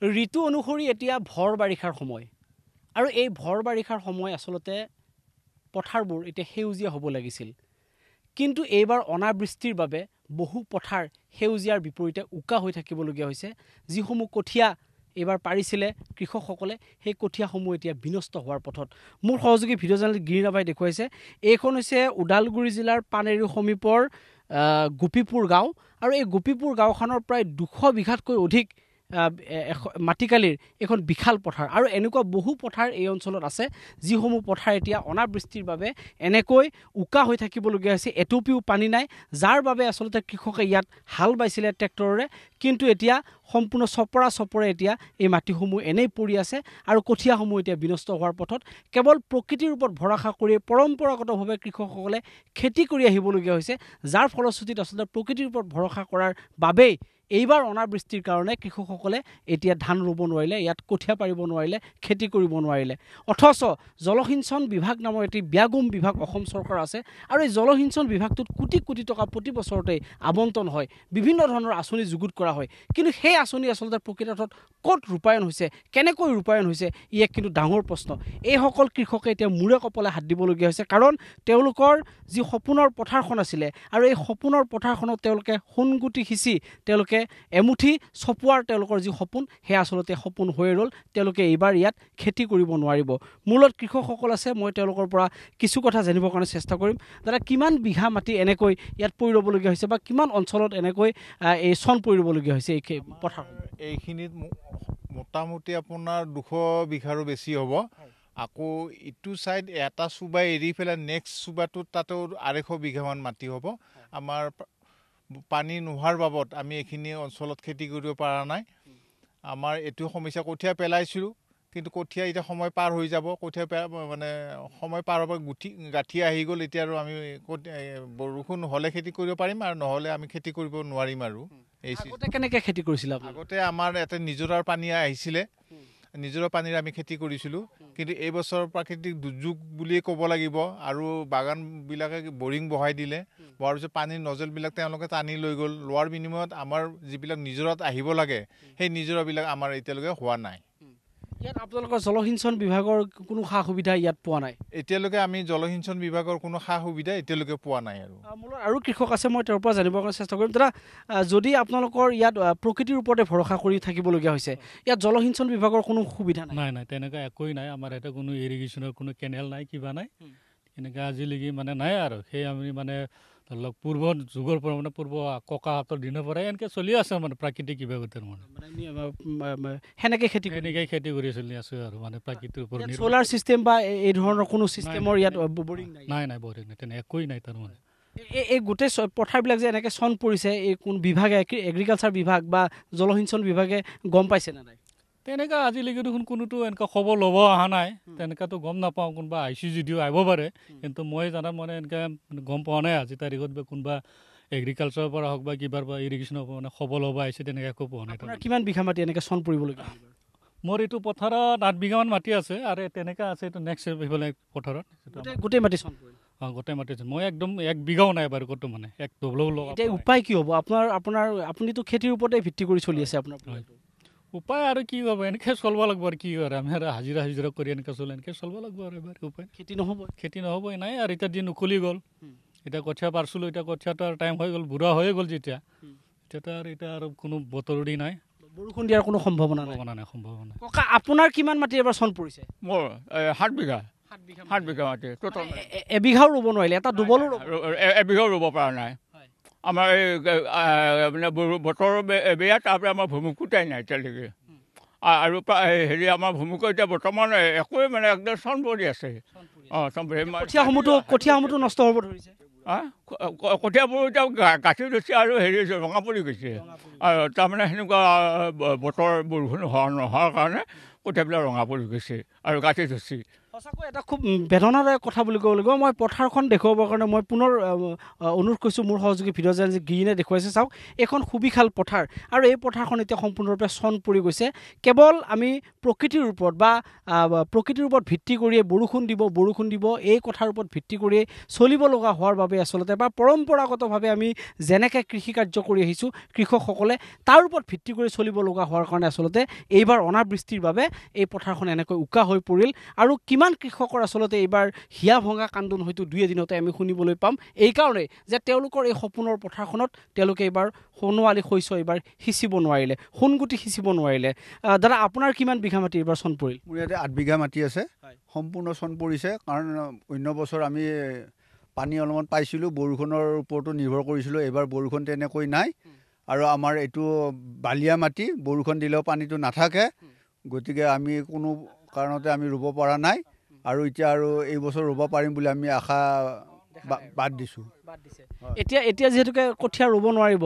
ঋতু অনুসৰি এতিয়া ভৰ বাৰিষাৰ সময় আৰু এই ভৰ বাৰিষাৰ সময় আচলতে পথাৰবোৰ এতিয়া সেউজীয়া হ'ব লাগিছিল কিন্তু এইবাৰ অনাবৃষ্টিৰ বাবে বহু পথাৰ সেউজীয়াৰ বিপৰীতে উকা হৈ থাকিবলগীয়া হৈছে যিসমূহ কঠীয়া এইবাৰ পাৰিছিলে কৃষকসকলে সেই কঠীয়াসমূহ এতিয়া বিনষ্ট হোৱাৰ পথত মোৰ সহযোগী ভিডিঅ' জাৰ্নেলিষ্ট গিৰিৰাভাই দেখুৱাইছে এইখন হৈছে ওদালগুৰি জিলাৰ পানেৰী সমীপৰ গোপীপুৰ গাঁও আৰু এই গোপীপুৰ গাঁওখনৰ প্ৰায় 200 বিঘাতকৈ অধিক মাটিকালিৰ এখন বিশাল পথাৰ আৰু এনেকুৱা বহু পথাৰ এই অঞ্চলত আছে যিসমূহ পথাৰ এতিয়া অনাবৃষ্টিৰ বাবে এনেকৈ উকা হৈ থাকিবলগীয়া হৈছে এটুপিও পানী নাই যাৰ বাবে আচলতে কৃষকে ইয়াত হাল বাইছিলে ট্ৰেক্টৰেৰে কিন্তু এতিয়া সম্পূৰ্ণ চপৰে এতিয়া এই মাটিসমূহ এনেই পৰি আছে আৰু কঠীয়াসমূহ এতিয়া বিনষ্ট হোৱাৰ পথত কেৱল প্ৰকৃতিৰ ওপৰত ভৰসা কৰি পৰম্পৰাগতভাৱে কৃষকসকলে খেতি কৰি আহিবলগীয়া হৈছে যাৰ ফলশ্ৰুতিত আচলতে প্ৰকৃতিৰ ওপৰত ভৰসা কৰাৰ বাবেই এইবাৰ অনাবৃষ্টিৰ কাৰণে কৃষকসকলে এতিয়া ধান ৰুব নোৱাৰিলে ইয়াত কঠীয়া পাৰিব নোৱাৰিলে খেতি কৰিব নোৱাৰিলে অথচ জলসিঞ্চন বিভাগ নামৰ এটি ব্যাগুম বিভাগ অসম চৰকাৰ আছে আৰু এই জলসিঞ্চন বিভাগটোত কোটি কোটি টকা প্ৰতি বছৰতে আবণ্টন হয় বিভিন্ন ধৰণৰ আঁচনি যুগুত কৰা হয় কিন্তু সেই আঁচনি আচলতে প্ৰকৃতত ক'ত ৰূপায়ণ হৈছে কেনেকৈ ৰূপায়ণ হৈছে ই এক কিন্তু ডাঙৰ প্ৰশ্ন এইসকল কৃষকে এতিয়া মূৰে কপালে হাত দিবলগীয়া হৈছে কাৰণ তেওঁলোকৰ যি সপোনৰ পথাৰখন আছিলে আৰু এই সপোনৰ পথাৰখনত তেওঁলোকে সোণগুটি সিঁচি তেওঁলোকে এমুঠি চপোৱাৰ তেওঁলোকৰ যি সপোন সেয়া আচলতে সপোন হৈ ৰ'ল তেওঁলোকে এইবাৰ ইয়াত খেতি কৰিব নোৱাৰিব মূলত কৃষকসকল আছে মই তেওঁলোকৰ পৰা কিছু কথা জানিবৰ কাৰণে চেষ্টা কৰিম দাদা কিমান বিঘা মাটি এনেকৈ ইয়াত পৰি ৰ'বলগীয়া হৈছে বা কিমান অঞ্চলত এনেকৈ এই চন পৰি ৰ'বলগীয়া হৈছে এই পথাৰ এইখিনিত মোটামুটি আপোনাৰ 200 বিঘাৰো বেছি হ'ব আকৌ ইটো সাইড এটা সুবা এৰি পেলাই নেক্সট সুবাটোত তাতেও 250 বিঘামান মাটি হ'ব আমাৰ পানী নোহোৱাৰ বাবদ আমি এইখিনি অঞ্চলত খেতি কৰিব পৰা নাই আমাৰ এটো সমস্যা কঠীয়া পেলাইছিলোঁ কিন্তু কঠীয়া এতিয়া সময় পাৰ হৈ যাব কঠীয়া মানে সময় পাৰ হ'ব গাঁঠি আহি গ'ল এতিয়া আৰু আমি বৰষুণ হ'লে খেতি কৰিব পাৰিম আৰু নহ'লে আমি খেতি কৰিব নোৱাৰিম আৰু এই আগতে কেনেকৈ খেতি কৰিছিল আগতে আমাৰ এটা নিজৰাৰ পানী আহিছিলে নিজৰাৰ পানীৰে আমি খেতি কৰিছিলোঁ কিন্তু এই বছৰ প্ৰাকৃতিক দুৰ্যোগ বুলিয়ে ক'ব লাগিব আৰু বাগানবিলাকে বৰিং বহাই দিলে হোৱাৰ পিছত পানীৰ নজলবিলাক তেওঁলোকে টানি লৈ গ'ল লোৱাৰ বিনিময়ত আমাৰ যিবিলাক নিজৰাত আহিব লাগে সেই নিজৰাবিলাক আমাৰ এতিয়ালৈকে হোৱা নাই ইয়াত আপোনালোকৰ জলসিঞ্চন বিভাগৰ কোনো সা সুবিধা ইয়াত পোৱা নাই এতিয়ালৈকে আমি জলসিঞ্চন বিভাগৰ কোনো সা সুবিধা এতিয়ালৈকে পোৱা নাই আৰু কৃষক আছে মই তেওঁৰ পৰা জানিবৰ কাৰণে চেষ্টা কৰিম দাদা যদি আপোনালোকৰ ইয়াত প্ৰকৃতিৰ ওপৰতে ভৰসা কৰি থাকিবলগীয়া হৈছে ইয়াত জলসিঞ্চন বিভাগৰ কোনো সুবিধা নাই নাই তেনেকুৱা একোই নাই আমাৰ এটা কোনো ইৰিগেশ্যনৰ কোনো কেনেল নাই কিবা নাই এনেকৈ আজিলৈকে মানে নাই আৰু সেই আমি মানে ধৰি লওক পূৰ্ব যুগৰ পৰা মানে পূৰ্ব ককাহঁতৰ দিনৰ পৰাই এনেকৈ চলি আছে মানে প্ৰাকৃতিক বিভাগৰ মানে সেনেকৈ খেতি কৰি চলি আছোঁ আৰু মানে প্ৰাকৃতিৰ ওপৰত চ'লাৰ ছিষ্টেম বা এই ধৰণৰ কোনো ছিষ্টেমৰ ইয়াত বৰিং নাই বৰিং নাই তেনে একোৱেই নাই তাৰমানে এই গোটেই পথাৰবিলাক যে এনেকৈ চন পৰিছে এই কোন বিভাগে এগ্ৰিকালচাৰ বিভাগ বা জলসিঞ্চন বিভাগে গম পাইছে নে নাই তেনেকুৱা আজিলৈকে দেখোন কোনোতো এনেকুৱা খবৰ ল'ব অহা নাই তেনেকুৱাতো গম নাপাওঁ কোনোবা আহিছে যদিও আহিব পাৰে কিন্তু মই জানাত মানে এনেকৈ গম পোৱা নাই আজি তাৰিখত বা কোনোবা এগ্ৰিকালচাৰৰ পৰা হওক বা কিবাৰ পৰা ইৰিগেশ্যনৰ পৰা মানে খবৰ ল'ব আহিছে তেনেকৈ একো পোৱা নাই কিমান বিঘা মাটি এনেকৈ চন পৰিবলগীয়া মোৰ এইটো পথাৰত 8 বিঘামান মাটি আছে আৰু তেনেকুৱা আছে এইটো নেক্সট সেইফালে পথাৰত গোটেই মাটি চন পৰিল গোটেই মাটি আছে মই একদম 1 বিঘাও নাই বাৰু ক'তো মানে এক ডবলও লগা এতিয়া উপায় কি হ'ব আপুনিতো খেতিৰ ওপৰতে ভিত্তি কৰি চলি আছে আপোনাৰ উপায় আৰু কি হ'ব এনেকৈ চলিব লাগিব আৰু কি হয় আমি আৰু হাজিৰা কৰি এনেকৈ চলে এনেকৈ চলিব লাগিব আৰু এবাৰ উপায় খেতি নহ'বই নাই আৰু এতিয়া দিন উকলি গ'ল এতিয়া কঠীয়া পাৰিছিলোঁ এতিয়া কঠীয়াটো আৰু টাইম হৈ গ'ল বুঢ়া হৈয়ে গ'ল যেতিয়া এতিয়াতো আৰু এতিয়া আৰু কোনো বতৰদি নাই বৰষুণ দিয়াৰ কোনো সম্ভাৱনা নাই ককা আপোনাৰ কিমান মাটি এবাৰ চন পৰিছে মোৰ 7 বিঘা মাটি এবিঘাও ৰুব নোৱাৰিলে এটা ডুবলো এবিঘাও ৰুব পৰা নাই আমাৰ এই মানে বতৰ বেয়া তাৰপৰা আমাৰ ভূমিকোটাই নাই এতিয়ালৈকে আৰু হেৰি আমাৰ ভূমিকো এতিয়া বৰ্তমান একোৱে মানে একদম চন পৰি আছে কঠীয়াসমূহতো নষ্ট হ'ব ধৰিছে কঠীয়াবোৰ এতিয়া গাঁঠি ধৰিছে আৰু হেৰি ৰঙা পৰি গৈছে আৰু তাৰমানে সেনেকুৱা বতৰ বৰষুণ নোহোৱাৰ কাৰণে কঠীয়াবিলাক ৰঙা পৰি গৈছে আৰু গাঁঠি ধৰিছে সঁচাকৈ এটা খুব বেদনাদায়ক কথা বুলি ক'ব লাগিব। মই পথাৰখন দেখুৱাবৰ কাৰণে মই পুনৰ অনুৰোধ কৰিছোঁ মোৰ সহযোগী ভিডিঅ' জাৰ্নেলিষ্ট গিৰিনে দেখুৱাইছে। চাওক, এইখন সুবিশাল পথাৰ আৰু এই পথাৰখন এতিয়া সম্পূৰ্ণৰূপে চন পৰি গৈছে। কেৱল আমি প্ৰকৃতিৰ ওপৰত বা প্ৰকৃতিৰ ওপৰত ভিত্তি কৰিয়ে বৰষুণ দিব এই কথাৰ ওপৰত ভিত্তি কৰিয়ে চলিব লগা হোৱাৰ বাবে আচলতে বা পৰম্পৰাগতভাৱে আমি যেনেকৈ কৃষি কাৰ্য কৰি আহিছোঁ কৃষকসকলে তাৰ ওপৰত ভিত্তি কৰি চলিব লগা হোৱাৰ কাৰণে আচলতে এইবাৰ অনাবৃষ্টিৰ বাবে এই পথাৰখন এনেকৈ উকা হৈ পৰিল। আৰু কিমান কৃষকৰ আচলতে এইবাৰ হিয়া ভঙা কান্দোন হয়তো 2 এদিনতে আমি শুনিবলৈ পাম, এইকাৰণে যে তেওঁলোকৰ এই সপোনৰ পথাৰখনত তেওঁলোকে এইবাৰ সোণোৱালী শস্য এইবাৰ সিঁচিব নোৱাৰিলে, সোণগুটি সিঁচিব নোৱাৰিলে। দাদা, আপোনাৰ কিমান বিঘা মাটি এইবাৰ চন পৰিল? মোৰ ইয়াতে 8 বিঘা মাটি আছে, সম্পূৰ্ণ চন পৰিছে। কাৰণ অন্য বছৰ আমি পানী অলপমান পাইছিলোঁ, বৰষুণৰ ওপৰতো নিৰ্ভৰ কৰিছিলোঁ। এইবাৰ বৰষুণ তেনেকৈ নাই আৰু আমাৰ এইটো বালিয়া মাটি, বৰষুণ দিলেও পানীটো নাথাকে, গতিকে আমি কোনো কাৰণতে আমি ৰুব পৰা নাই। আৰু এতিয়া আৰু এই বছৰ ৰুব পাৰিম বুলি আমি আশা বাদ দিছোঁ। এতিয়া যিহেতুকে কঠীয়া ৰুব নোৱাৰিব,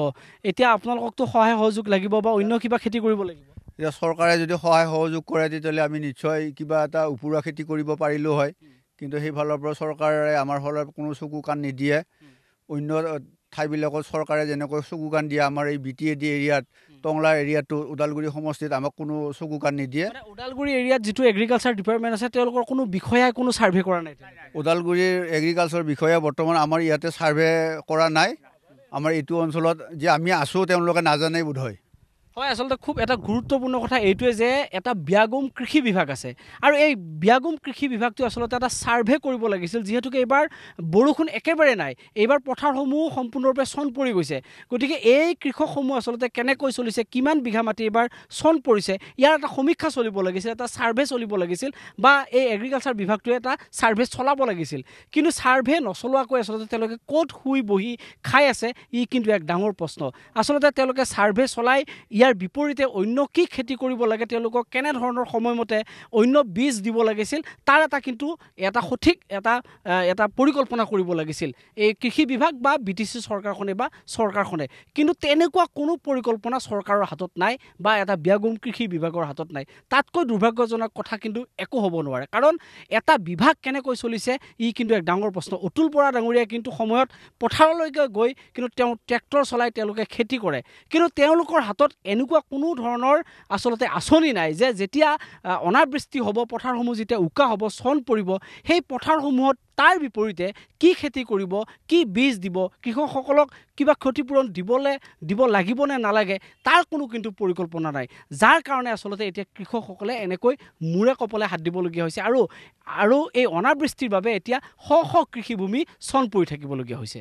এতিয়া আপোনালোকতো সহায় সহযোগ লাগিব বা অন্য কিবা খেতি কৰিব লাগিব। এতিয়া চৰকাৰে যদি সহায় সহযোগ কৰে তেতিয়াহ'লে আমি নিশ্চয় কিবা এটা উপৰুৱা খেতি কৰিব পাৰিলোঁ হয়, কিন্তু সেইফালৰ পৰা চৰকাৰে আমাৰ ফালৰ কোনো চকু কাণ নিদিয়ে। অন্য ঠাইবিলাকত চৰকাৰে যেনেকৈ চকু কাণ দিয়ে, আমাৰ এই BTAD এৰিয়াত, টংলা এৰিয়াটো, ওদালগুৰি সমষ্টিত আমাক কোনো চকু কাণ নিদিয়ে। ওদালগুৰি এৰিয়াত যিটো এগ্ৰিকালচাৰ ডিপাৰ্টমেণ্ট আছে তেওঁলোকৰ কোনো বিষয়াই কোনো ছাৰ্ভে কৰা নাই। ওদালগুৰিৰ এগ্ৰিকালচাৰ বিষয়া বৰ্তমান আমাৰ ইয়াতে ছাৰ্ভে কৰা নাই। আমাৰ এইটো অঞ্চলত যে আমি আছোঁ তেওঁলোকে নাজানেই বোধ হয়। হয়, আচলতে খুব এটা গুৰুত্বপূৰ্ণ কথা এইটোৱে যে এটা ব্যাগুম কৃষি বিভাগ আছে আৰু এই ব্যাগুম কৃষি বিভাগটো আচলতে এটা ছাৰ্ভে কৰিব লাগিছিল, যিহেতুকে এইবাৰ বৰষুণ একেবাৰে নাই, এইবাৰ পথাৰসমূহ সম্পূৰ্ণৰূপে চন পৰি গৈছে। গতিকে এই কৃষকসমূহ আচলতে কেনেকৈ চলিছে, কিমান বিঘা মাটি এইবাৰ চন পৰিছে, ইয়াৰ এটা সমীক্ষা চলিব লাগিছিল, এটা ছাৰ্ভে চলিব লাগিছিল বা এই এগ্ৰিকালচাৰ বিভাগটোৱে এটা ছাৰ্ভে চলাব লাগিছিল। কিন্তু ছাৰ্ভে নচলোৱাকৈ আচলতে তেওঁলোকে ক'ত শুই বহি খাই আছে, ই কিন্তু এক ডাঙৰ প্ৰশ্ন। আচলতে তেওঁলোকে ছাৰ্ভে চলাই ইয়াৰ বিপৰীতে অন্য কি খেতি কৰিব লাগে, তেওঁলোকক কেনেধৰণৰ সময়মতে অন্য বীজ দিব লাগিছিল, তাৰ এটা কিন্তু এটা সঠিক এটা পৰিকল্পনা কৰিব লাগিছিল এই কৃষি বিভাগ বা BTC চৰকাৰখনে বা চৰকাৰখনে। কিন্তু তেনেকুৱা কোনো পৰিকল্পনা চৰকাৰৰ হাতত নাই বা এটা ব্যাগুম কৃষি বিভাগৰ হাতত নাই। তাতকৈ দুৰ্ভাগ্যজনক কথা কিন্তু একো হ'ব নোৱাৰে, কাৰণ এটা বিভাগ কেনেকৈ চলিছে ই কিন্তু এক ডাঙৰ প্ৰশ্ন। অতুল বৰা ডাঙৰীয়াই কিন্তু সময়ত পথাৰলৈকে গৈ কিন্তু তেওঁ ট্ৰেক্টৰ চলাই তেওঁলোকে খেতি কৰে, কিন্তু তেওঁলোকৰ হাতত এনেকুৱা কোনো ধৰণৰ আচলতে আঁচনি নাই যে যেতিয়া অনাবৃষ্টি হ'ব, পথাৰসমূহ যেতিয়া উকা হ'ব, চন পৰিব, সেই পথাৰসমূহত তাৰ বিপৰীতে কি খেতি কৰিব, কি বীজ দিব, কৃষকসকলক কিবা ক্ষতিপূৰণ দিব লাগিব নে নালাগে, তাৰ কোনো কিন্তু পৰিকল্পনা নাই। যাৰ কাৰণে আচলতে এতিয়া কৃষকসকলে এনেকৈ মূৰে কপালে হাত দিবলগীয়া হৈছে আৰু এই অনাবৃষ্টিৰ বাবে এতিয়া শ শ কৃষিভূমি চন পৰি থাকিবলগীয়া হৈছে।